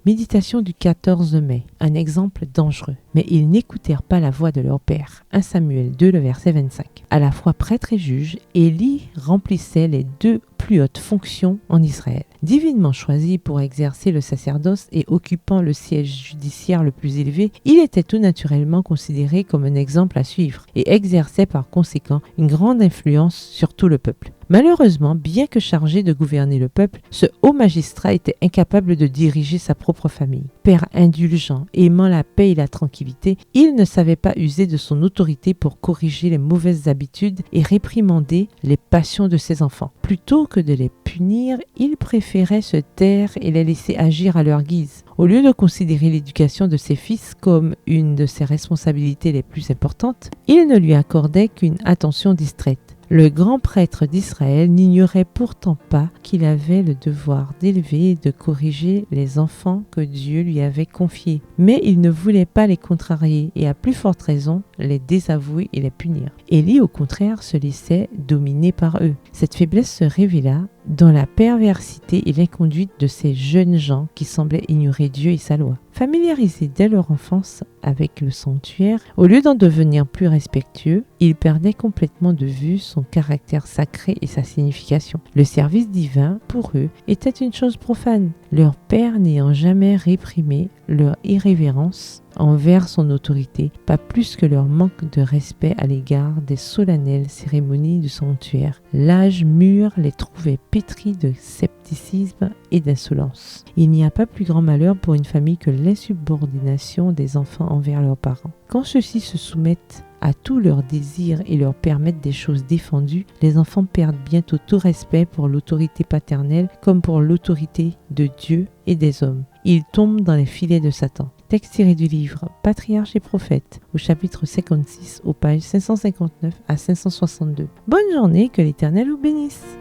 Méditation du 14 mai, un exemple dangereux. Mais ils n'écoutèrent pas la voix de leur père. 1 Samuel 2, le verset 25. À la fois prêtre et juge, Élie remplissait les deux plus hautes fonctions en Israël. Divinement choisi pour exercer le sacerdoce et occupant le siège judiciaire le plus élevé, il était tout naturellement considéré comme un exemple à suivre et exerçait par conséquent une grande influence sur tout le peuple. Malheureusement, bien que chargé de gouverner le peuple, ce haut magistrat était incapable de diriger sa propre famille. Père indulgent, aimant la paix et la tranquillité, il ne savait pas user de son autorité pour corriger les mauvaises habitudes et réprimander les passions de ses enfants. Plutôt que de les punir, il préférait se taire et les laisser agir à leur guise. Au lieu de considérer l'éducation de ses fils comme une de ses responsabilités les plus importantes, il ne lui accordait qu'une attention distraite. Le grand prêtre d'Israël n'ignorait pourtant pas qu'il avait le devoir d'élever et de corriger les enfants que Dieu lui avait confiés. Mais il ne voulait pas les contrarier et à plus forte raison les désavouer et les punir. Élie, au contraire, se laissait dominer par eux. Cette faiblesse se révéla dans la perversité et l'inconduite de ces jeunes gens qui semblaient ignorer Dieu et sa loi. Familiarisés dès leur enfance avec le sanctuaire, au lieu d'en devenir plus respectueux, ils perdaient complètement de vue son caractère sacré et sa signification. Le service divin, pour eux, était une chose profane, leur père n'ayant jamais réprimé leur irrévérence envers son autorité, pas plus que leur manque de respect à l'égard des solennelles cérémonies du sanctuaire. L'âge mûr les trouvait pétris de scepticisme et d'insolence. Il n'y a pas plus grand malheur pour une famille que l'insubordination des enfants envers leurs parents. Quand ceux-ci se soumettent à tous leurs désirs et leur permettent des choses défendues, les enfants perdent bientôt tout respect pour l'autorité paternelle comme pour l'autorité de Dieu et des hommes. Ils tombent dans les filets de Satan. Texte tiré du livre Patriarches et prophètes, au chapitre 56, aux pages 559 à 562. Bonne journée, que l'Éternel vous bénisse.